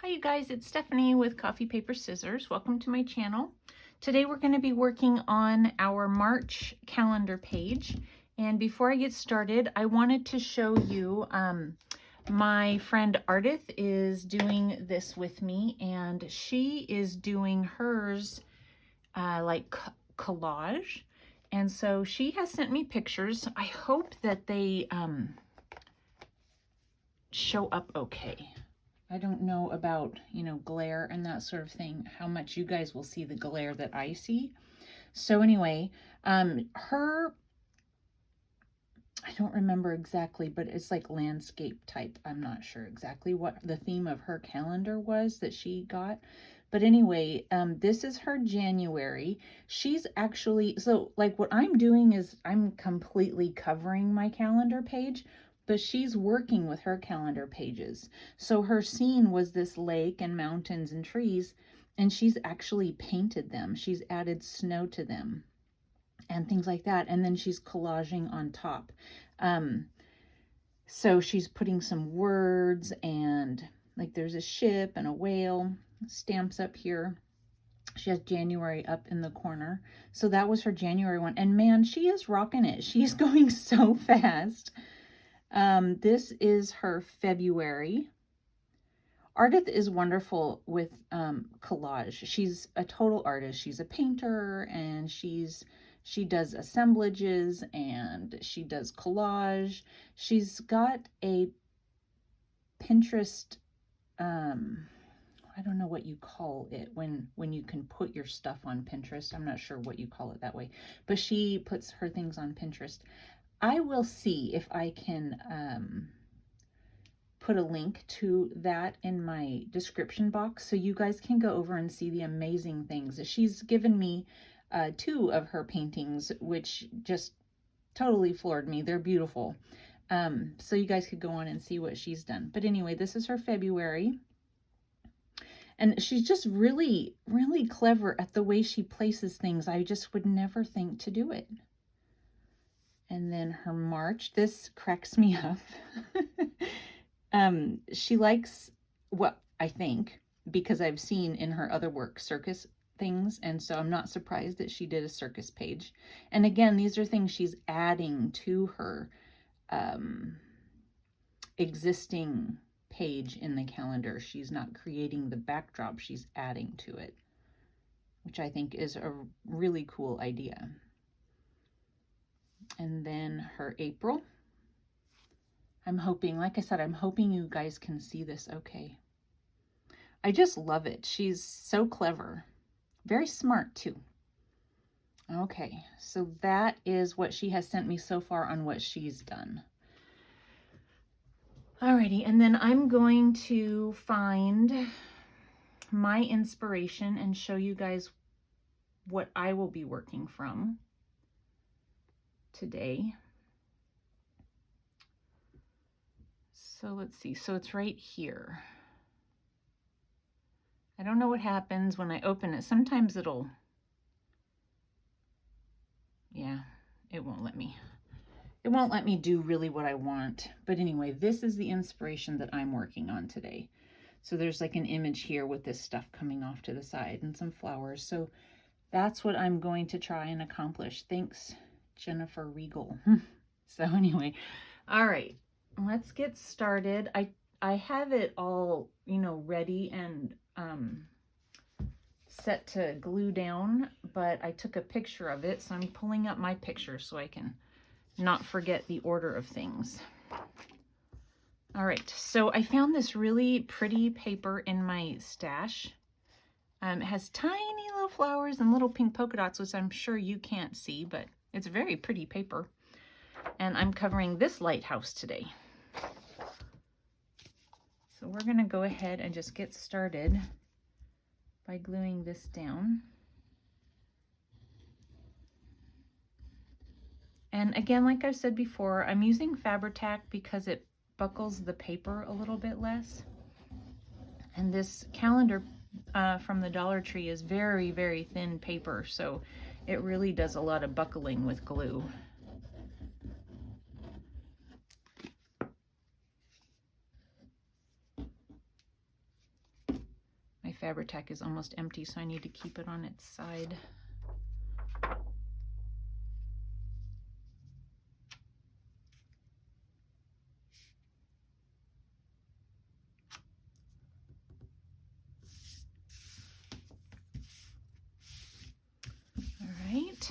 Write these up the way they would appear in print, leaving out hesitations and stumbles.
Hi you guys, it's Stephanie with Coffee Paper Scissors. Welcome to my channel. Today we're going to be working on our March calendar page. And before I get started, I wanted to show you my friend Ardith is doing this with me, and she is doing hers like collage. And so she has sent me pictures. I hope that they show up okay. I don't know about, glare and that sort of thing, how much you guys will see the glare that I see. So anyway, I don't remember exactly, but it's like landscape type. I'm not sure exactly what the theme of her calendar was that she got. But anyway, this is her January. She's actually, so like what I'm doing is I'm completely covering my calendar page, but she's working with her calendar pages. So her scene was this lake and mountains and trees, and she's actually painted them. She's added snow to them and things like that. And then she's collaging on top. So she's putting some words, and like there's a ship and a whale, stamps up here. She has January up in the corner. So that was her January one. And man, she is rocking it. She's going so fast. This is her February. Ardith is wonderful with collage. She's a total artist. She's a painter, and she does assemblages, and she does collage. She's got a Pinterest, I don't know what you call it when you can put your stuff on Pinterest. I'm not sure what you call it that way, but she puts her things on Pinterest. I will see if I can put a link to that in my description box so you guys can go over and see the amazing things. She's given me 2 of her paintings, which just totally floored me. They're beautiful. So you guys could go on and see what she's done. But anyway, this is her February. And she's just really, really clever at the way she places things. I just would never think to do it. And then her March, this cracks me up. She likes, what I think, because I've seen in her other work, circus things. And so I'm not surprised that she did a circus page. And again, these are things she's adding to her existing page in the calendar. She's not creating the backdrop, she's adding to it, which I think is a really cool idea. And then her April. I'm hoping, like I said, I'm hoping you guys can see this okay. I just love it. She's so clever. Very smart too. Okay, so that is what she has sent me so far on what she's done. Alrighty, and then I'm going to find my inspiration and show you guys what I will be working from today. So let's see, so it's right here. I don't know what happens when I open it. Sometimes it won't let me. It won't let me do really what I want. But anyway, this is the inspiration that I'm working on today. So there's like an image here with this stuff coming off to the side and some flowers. So that's what I'm going to try and accomplish. Thanks, Jennifer Regal. So anyway, all right, let's get started. I have it all, ready and set to glue down, but I took a picture of it, so I'm pulling up my picture so I can not forget the order of things. All right, so I found this really pretty paper in my stash. It has tiny little flowers and little pink polka dots, which I'm sure you can't see, but it's very pretty paper. And I'm covering this lighthouse today. So we're gonna go ahead and just get started by gluing this down. And again, like I've said before, I'm using Fabri-Tac because it buckles the paper a little bit less. And this calendar from the Dollar Tree is very, very thin paper, so it really does a lot of buckling with glue. Fabri-Tac is almost empty, so I need to keep it on its side. All right.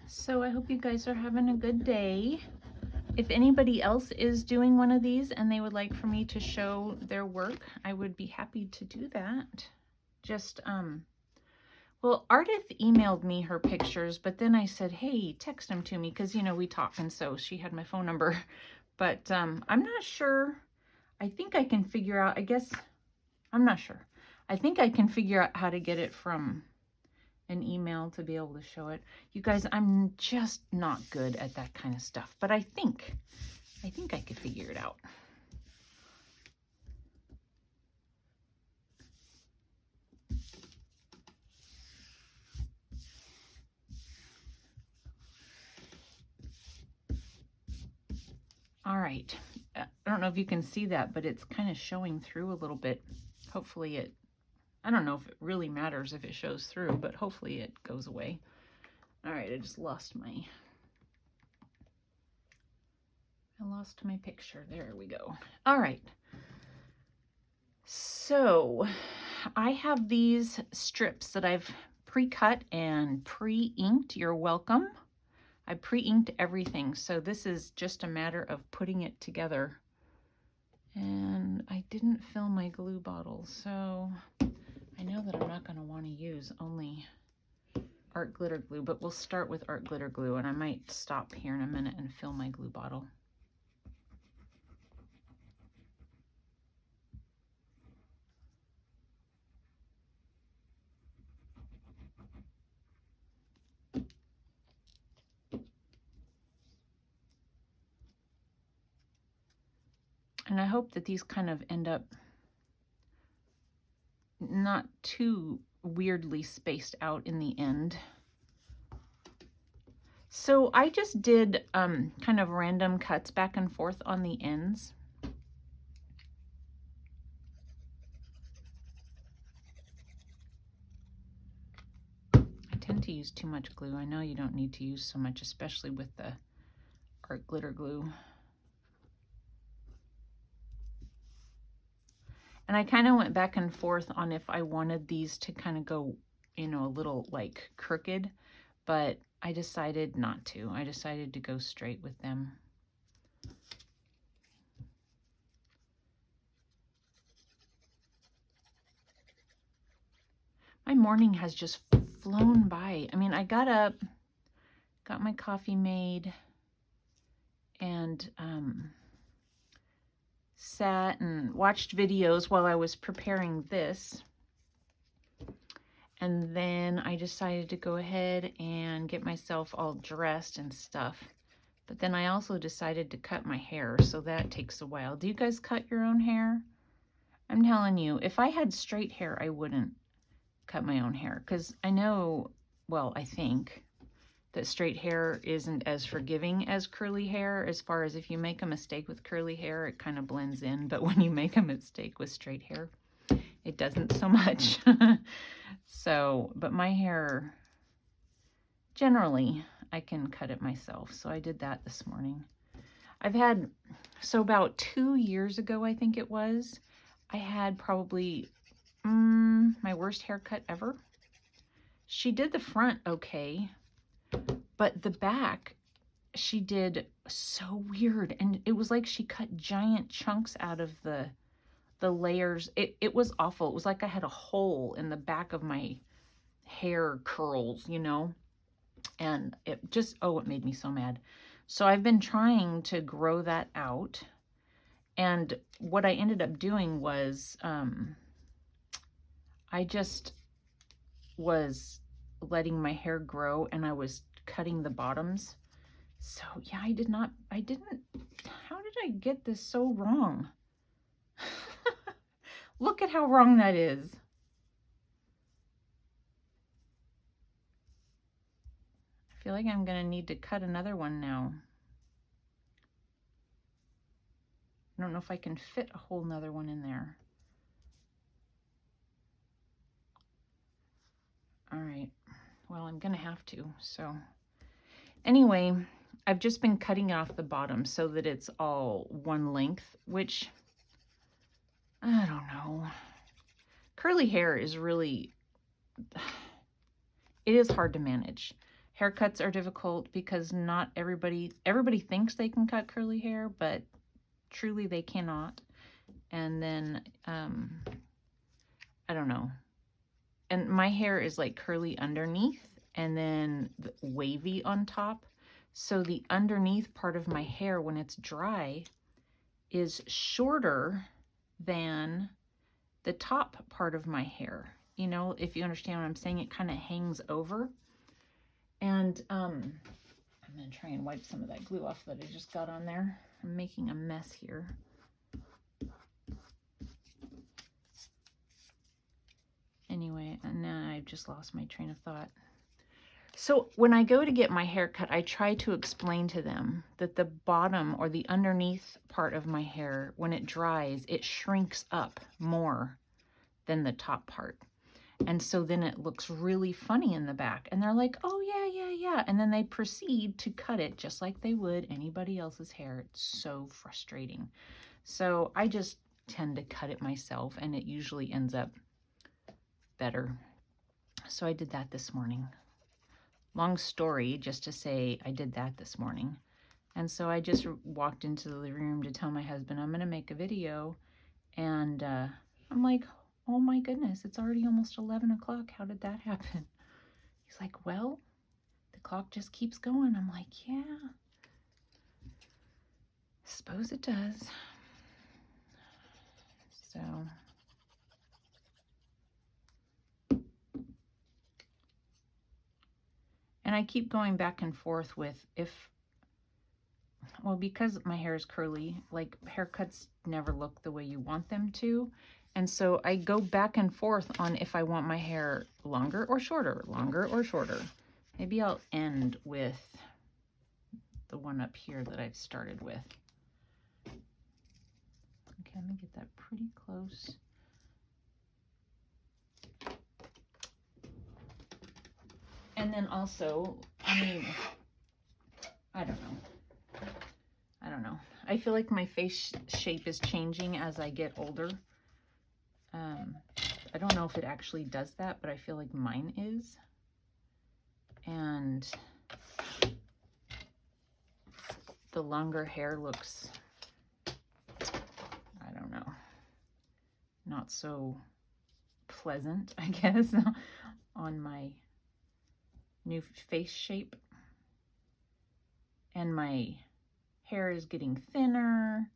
So I hope you guys are having a good day. If anybody else is doing one of these and they would like for me to show their work, I would be happy to do that. Just, well, Ardith emailed me her pictures, but then I said, hey, text them to me, because, you know, we talk, and so she had my phone number. But I'm not sure. I think I can figure out, I guess, I'm not sure. I think I can figure out how to get it from an email to be able to show it. You guys, I'm just not good at that kind of stuff, but I think I could figure it out. All right. I don't know if you can see that, but it's kind of showing through a little bit. Hopefully it, I don't know if it really matters if it shows through, but hopefully it goes away. All right, I just lost my picture. There we go. All right. So I have these strips that I've pre-cut and pre-inked. You're welcome. I pre-inked everything, so this is just a matter of putting it together. And I didn't fill my glue bottle, so I know that I'm not going to want to use only art glitter glue, but we'll start with art glitter glue, and I might stop here in a minute and fill my glue bottle. And I hope that these kind of end up not too weirdly spaced out in the end. So I just did kind of random cuts back and forth on the ends. I tend to use too much glue. I know you don't need to use so much, especially with the art glitter glue. And I kind of went back and forth on if I wanted these to kind of go, you know, a little like crooked, but I decided not to. I decided to go straight with them. My morning has just flown by. I mean, I got up, got my coffee made, and sat and watched videos while I was preparing this. And then I decided to go ahead and get myself all dressed and stuff. But then I also decided to cut my hair, so that takes a while. Do you guys cut your own hair? I'm telling you, if I had straight hair, I wouldn't cut my own hair, because I know, well, I think that straight hair isn't as forgiving as curly hair. As far as if you make a mistake with curly hair, it kind of blends in, but when you make a mistake with straight hair, it doesn't so much. So, but my hair, generally, I can cut it myself. So I did that this morning. I've had, so about 2 years ago, I think it was, I had probably my worst haircut ever. She did the front okay, but the back, she did so weird. And it was like she cut giant chunks out of the layers. It was awful. It was like I had a hole in the back of my hair curls, you know, and it just, oh, it made me so mad. So I've been trying to grow that out. And what I ended up doing was, I just was letting my hair grow and I was cutting the bottoms. So yeah, how did I get this so wrong? Look at how wrong that is. I feel like I'm gonna need to cut another one now. I don't know if I can fit a whole nother one in there. All right, well, I'm gonna have to. So anyway, I've just been cutting off the bottom so that it's all one length, which, I don't know. Curly hair is really, it is hard to manage. Haircuts are difficult because not everybody thinks they can cut curly hair, but truly they cannot. And then, I don't know. And my hair is like curly underneath and then wavy on top. So the underneath part of my hair, when it's dry, is shorter than the top part of my hair. You know, if you understand what I'm saying, it kind of hangs over. And I'm going to try and wipe some of that glue off that I just got on there. I'm making a mess here. Anyway, and now I've just lost my train of thought. So when I go to get my hair cut, I try to explain to them that the bottom or the underneath part of my hair, when it dries, it shrinks up more than the top part. And so then it looks really funny in the back. And they're like, oh, yeah. And then they proceed to cut it just like they would anybody else's hair. It's so frustrating. So I just tend to cut it myself, and it usually ends up better. So I did that this morning. Long story, just to say I did that this morning. And so I just walked into the living room to tell my husband I'm going to make a video. And I'm like, oh my goodness, it's already almost 11 o'clock. How did that happen? He's like, well, the clock just keeps going. I'm like, yeah, suppose it does. So and I keep going back and forth with well, because my hair is curly, like haircuts never look the way you want them to. And so I go back and forth on if I want my hair longer or shorter, longer or shorter. Maybe I'll end with the one up here that I've started with. Okay, let me get that pretty close. And then also, I mean, I don't know. I feel like my face shape is changing as I get older. I don't know if it actually does that, but I feel like mine is. And the longer hair looks, I don't know, not so pleasant, I guess, on my new face shape. And my hair is getting thinner.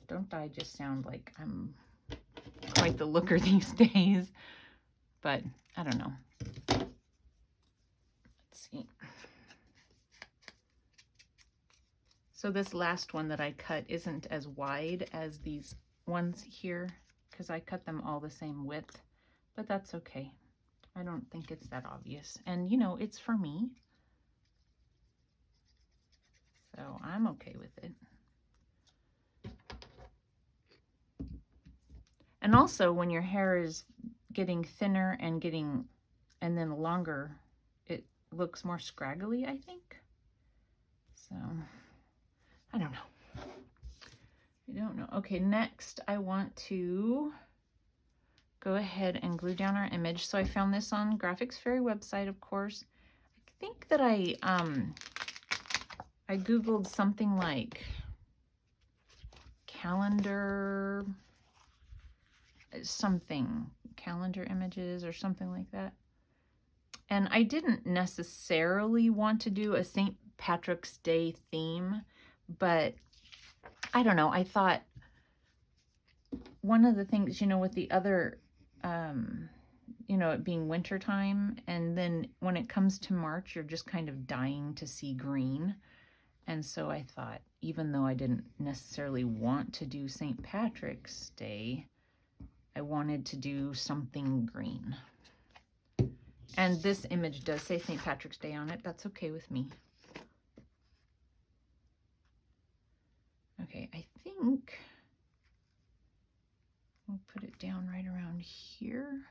Don't I just sound like I'm quite the looker these days? But I don't know. Let's see. So this last one that I cut isn't as wide as these ones here because I cut them all the same width, but that's okay. I don't think it's that obvious. And you know, it's for me. So I'm okay with it. And also when your hair is getting thinner and then longer, it looks more scraggly, I think. So I don't know. Okay, next I want to go ahead and glue down our image. So I found this on Graphics Fairy website, of course. I think that I Googled something like calendar images or something like that. And I didn't necessarily want to do a St. Patrick's Day theme, but I don't know. I thought one of the things, you know, with the other you know, it being winter time, and then when it comes to March, you're just kind of dying to see green. And so I thought, even though I didn't necessarily want to do St. Patrick's Day, I wanted to do something green. And this image does say St. Patrick's Day on it. That's okay with me. Okay, I think we'll put it down right around here.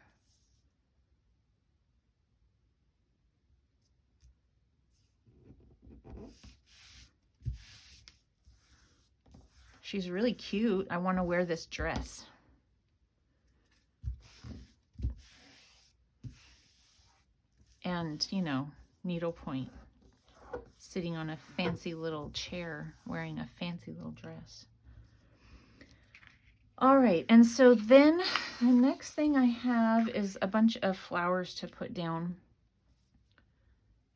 She's really cute. I want to wear this dress. And, you know, needlepoint, sitting on a fancy little chair, wearing a fancy little dress. All right, and so then the next thing I have is a bunch of flowers to put down.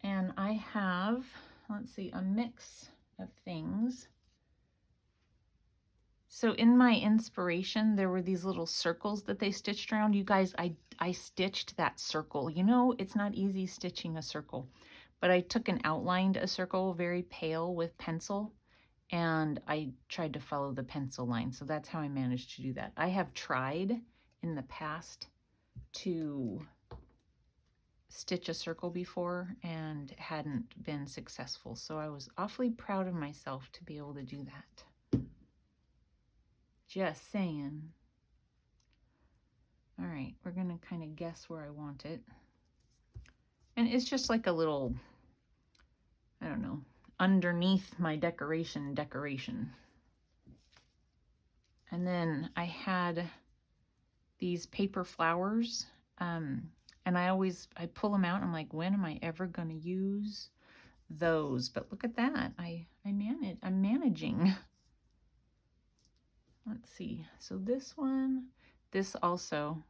And I have, let's see, a mix of things. So in my inspiration, there were these little circles that they stitched around. You guys, I stitched that circle. You know, it's not easy stitching a circle, but I took and outlined a circle very pale with pencil, and I tried to follow the pencil line. So that's how I managed to do that. I have tried in the past to stitch a circle before and hadn't been successful. So I was awfully proud of myself to be able to do that. Just saying. All right, we're gonna kind of guess where I want it. And it's just like a little, I don't know, underneath my decoration. And then I had these paper flowers, and I pull them out and I'm like, when am I ever gonna use those? But look at that, I'm managing. Let's see, so this one, this also,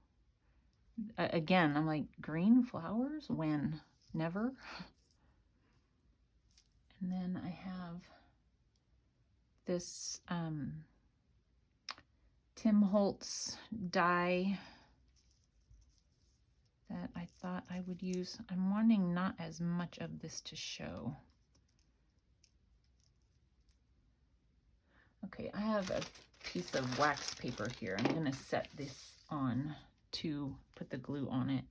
again, I'm like, green flowers? When? Never. And then I have this Tim Holtz die that I thought I would use. I'm wanting not as much of this to show. Okay, I have a piece of wax paper here. I'm gonna set this on to put the glue on it.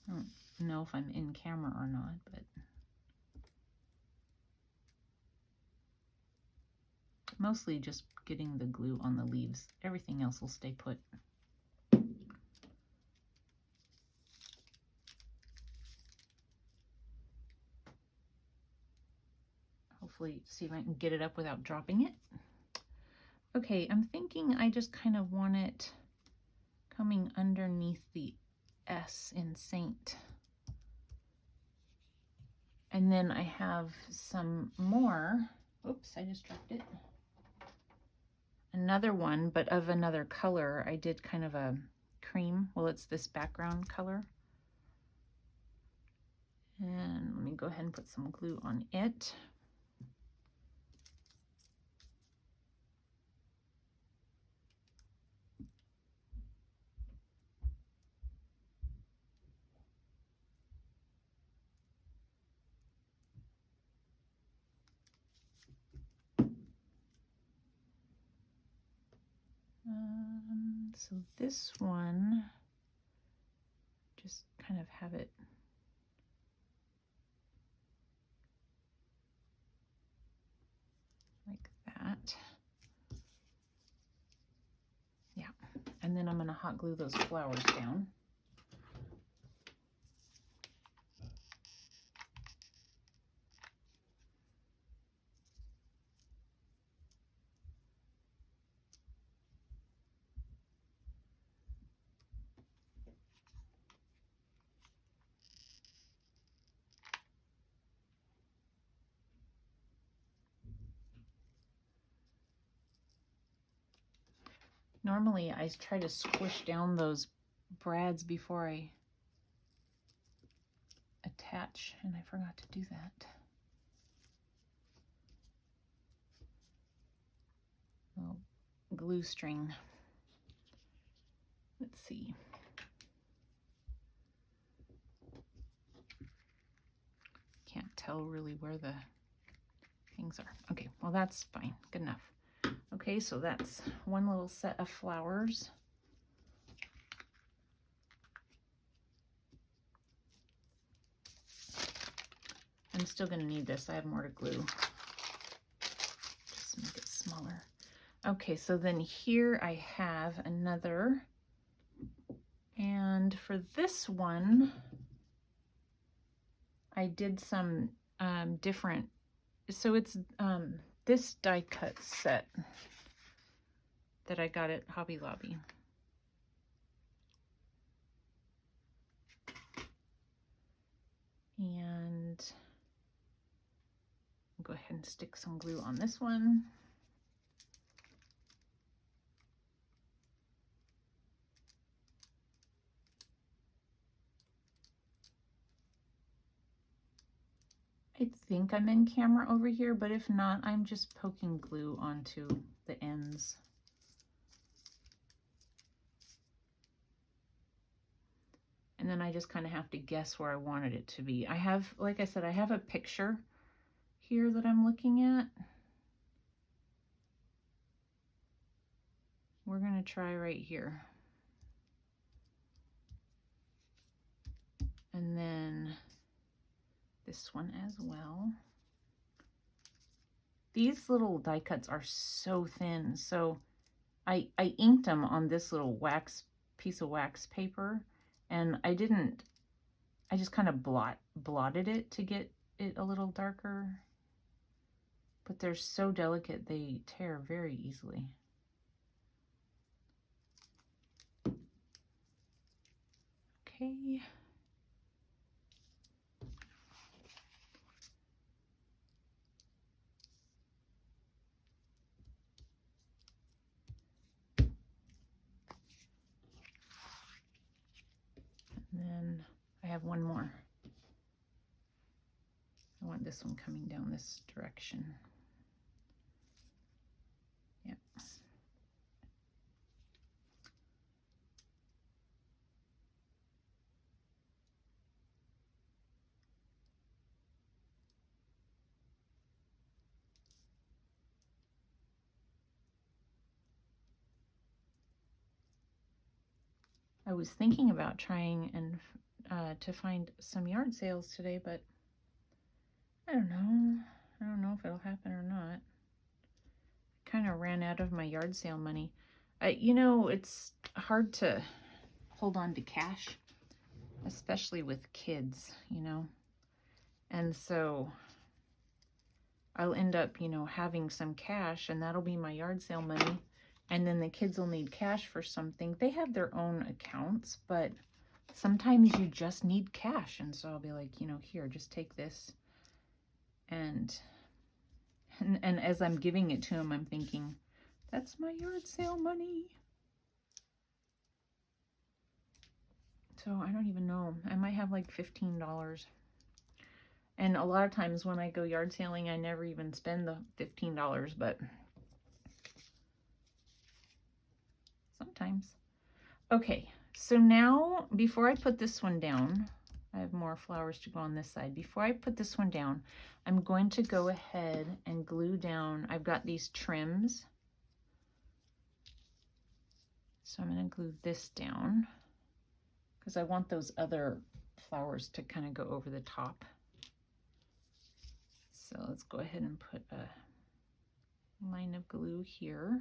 I don't know if I'm in camera or not, but mostly just getting the glue on the leaves. Everything else will stay put. Hopefully, see if I can get it up without dropping it. Okay, I'm thinking I just kind of want it coming underneath the S in Saint. And then I have some more. Oops, I just dropped it. Another one, but of another color. I did kind of a cream. Well, it's this background color. And let me go ahead and put some glue on it. So this one, just kind of have it like that. Yeah, and then I'm gonna hot glue those flowers down. Normally I try to squish down those brads before I attach, and I forgot to do that. Little glue string. Let's see. tell really where the things are. Okay, well that's fine, good enough. Okay, so that's one little set of flowers. I'm still gonna need this. I have more to glue. Just make it smaller. Okay, so then here I have another. And for this one, I did some different, so it's this die cut set that I got at Hobby Lobby. And I'll go ahead and stick some glue on this one. I think I'm in camera over here, but if not, I'm just poking glue onto the ends. And then I just kind of have to guess where I wanted it to be. I have, like I said, I have a picture here that I'm looking at. We're going to try right here. And then this one as well. These little die cuts are so thin, so I inked them on this little piece of wax paper, and I just kind of blotted it to get it a little darker, but they're so delicate they tear very easily. Okay. And then I have one more. I want this one coming down this direction. Yep. I was thinking about trying and to find some yard sales today, but I don't know. I don't know if it'll happen or not. I kind of ran out of my yard sale money. You know, it's hard to hold on to cash, especially with kids, you know. And so I'll end up, you know, having some cash, and that'll be my yard sale money. And then the kids will need cash for something. They have their own accounts, but sometimes you just need cash. And so I'll be like, you know, here, just take this. And as I'm giving it to him, I'm thinking, that's my yard sale money. So I don't even know. I might have like $15. And a lot of times when I go yard sailing, I never even spend the $15, but sometimes. Okay, so now before I put this one down, I have more flowers to go on this side. Before I put this one down, I'm going to go ahead and glue down. I've got these trims. So I'm going to glue this down because I want those other flowers to kind of go over the top. So let's go ahead and put a line of glue here.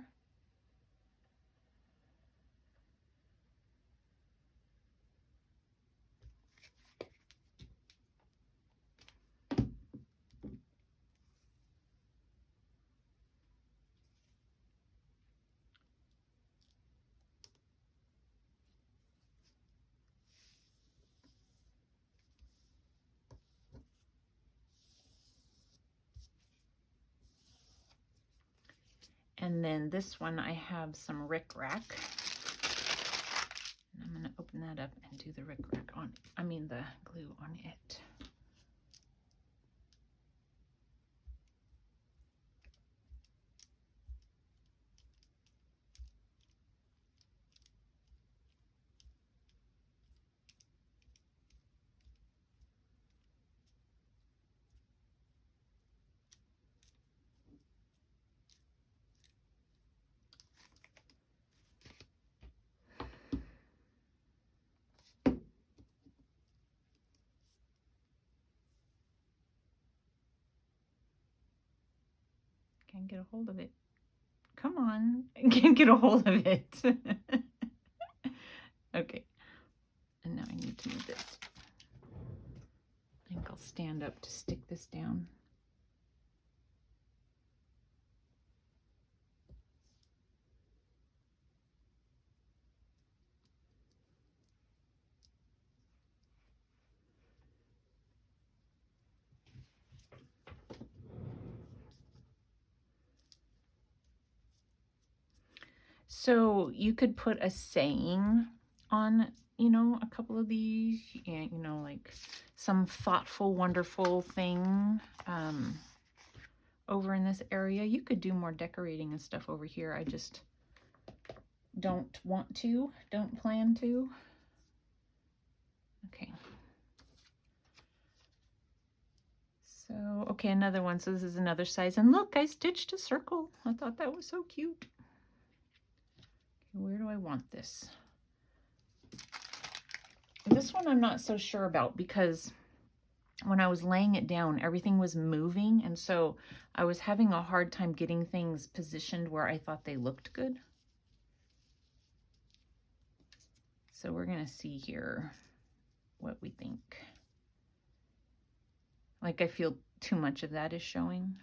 And then this one, I have some rickrack. And I'm going to open that up and do the rickrack on, I mean the glue on it. Can't get a hold of it. Come on. I can't get a hold of it. Okay. And now I need to move this. I think I'll stand up to stick this down. So you could put a saying on, you know, a couple of these, you know, like some thoughtful, wonderful thing over in this area. You could do more decorating and stuff over here. I just don't want to, don't plan to. Okay. So, okay, another one. So this is another size. And look, I stitched a circle. I thought that was so cute. Where do I want this? This one I'm not so sure about because when I was laying it down, everything was moving. And so I was having a hard time getting things positioned where I thought they looked good. So we're going to see here what we think. Like I feel too much of that is showing.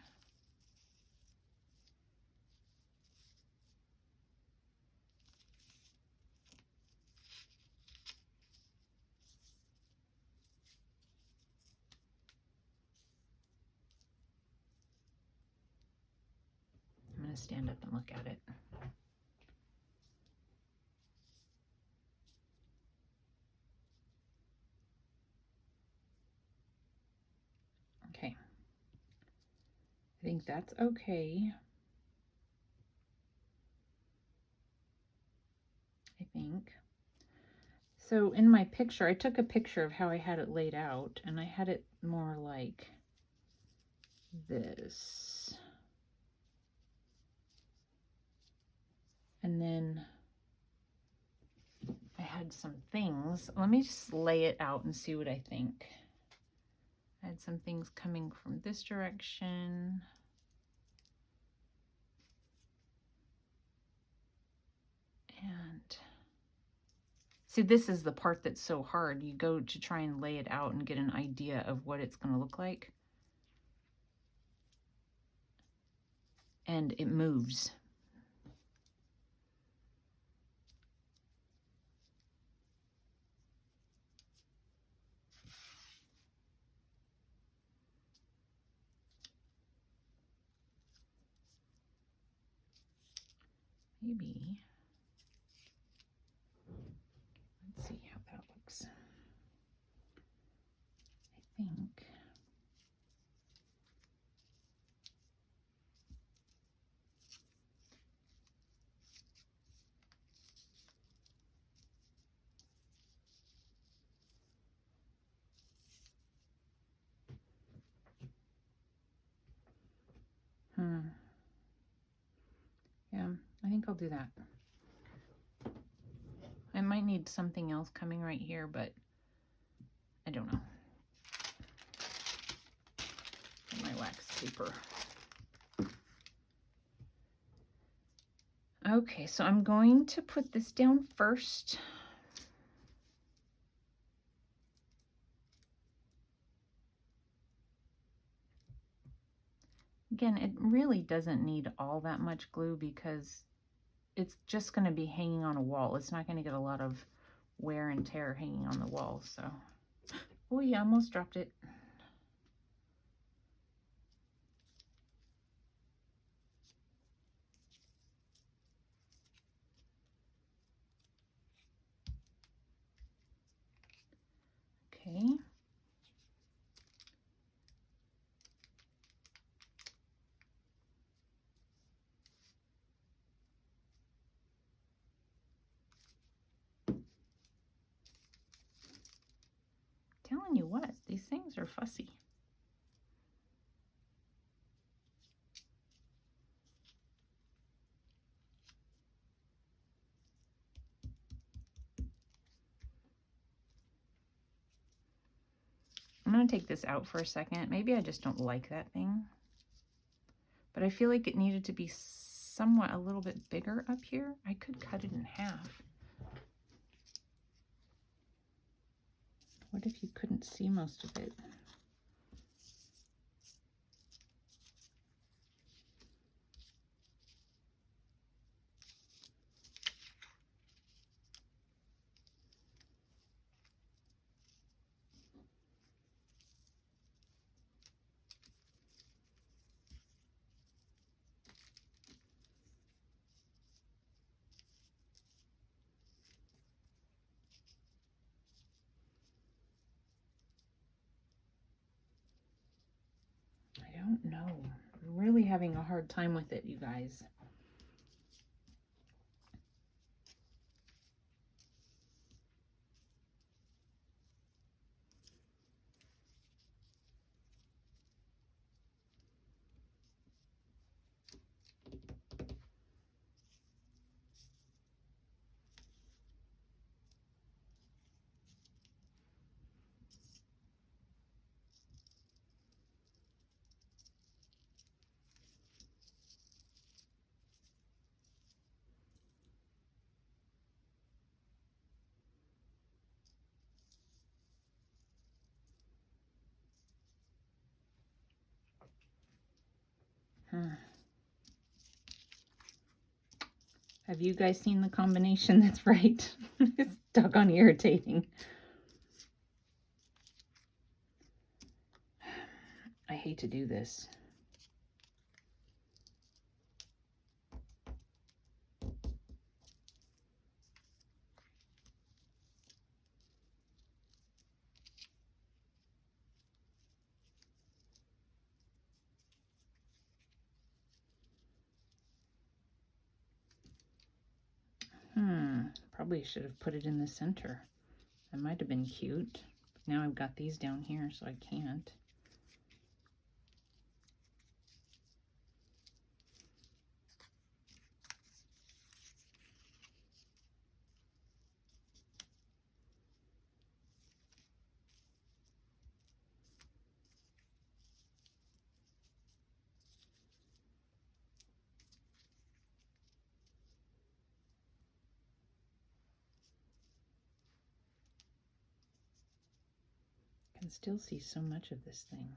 I'm going to stand up and look at it. Okay. I think that's okay. I think. So in my picture, I took a picture of how I had it laid out, and I had it more like this. And then I had some things. Let me just lay it out and see what I think. I had some things coming from this direction. And see, this is the part that's so hard. You go to try and lay it out and get an idea of what it's going to look like. And it moves. Maybe. Let's see how that looks. I think. Yeah, I think I'll do that. I might need something else coming right here, but I don't know. My wax paper. Okay, so I'm going to put this down first. Again, it really doesn't need all that much glue because it's just going to be hanging on a wall. It's not going to get a lot of wear and tear hanging on the wall. So, oh yeah, almost dropped it. Okay. Telling you what, these things are fussy. I'm going to take this out for a second. Maybe I just don't like that thing. but I feel like it needed to be somewhat a little bit bigger up here. I could cut it in half. What if you couldn't see most of it? I don't know. I'm really having a hard time with it, you guys. Have you guys seen the combination that's right? It's doggone irritating. I hate to do this. Probably should have put it in the center. That might have been cute. Now I've got these down here, so I can't. I can still see so much of this thing.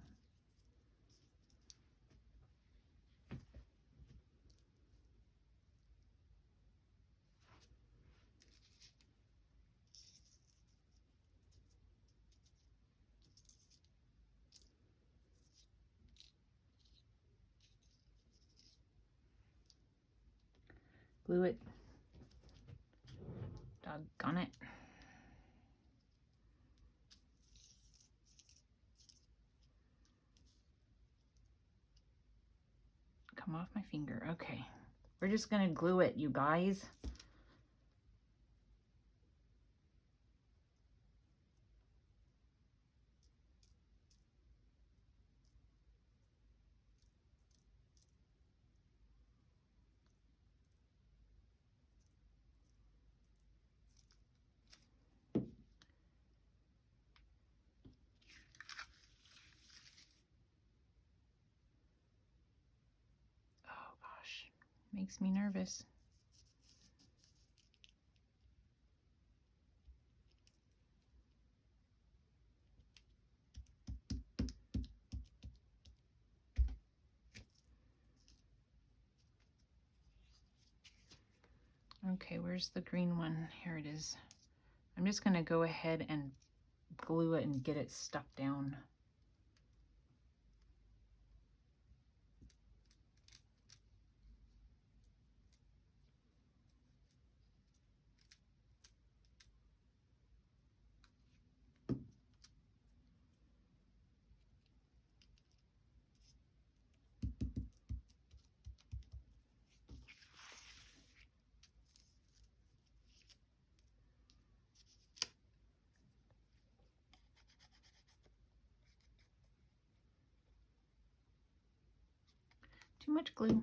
Glue it. Doggone it. Come off my finger. Okay. We're just going to glue it, you guys. Oh gosh, makes me nervous. Okay, where's the green one? Here it is. I'm just going to go ahead and glue it and get it stuck down. Too much glue.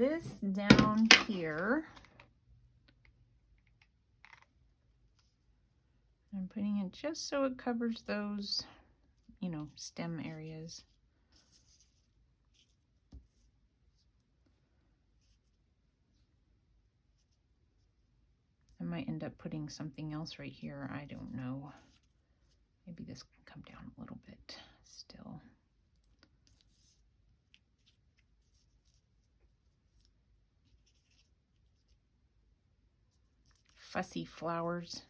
this down here, I'm putting it just so it covers those, you know, stem areas. I might end up putting something else right here. I don't know. Maybe this can come down a little bit still. Fussy flowers.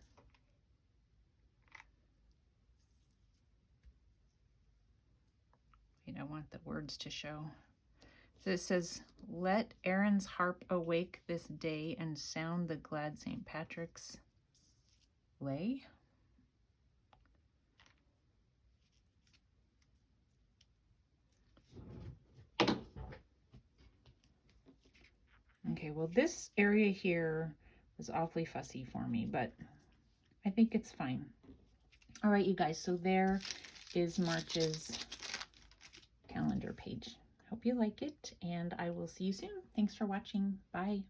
Wait, I want the words to show. So it says, let Aaron's harp awake this day and sound the glad St. Patrick's lay. Okay, well this area here was awfully fussy for me, but I think it's fine. All right, you guys, so there is March's calendar page. Hope you like it, and I will see you soon. Thanks for watching. Bye.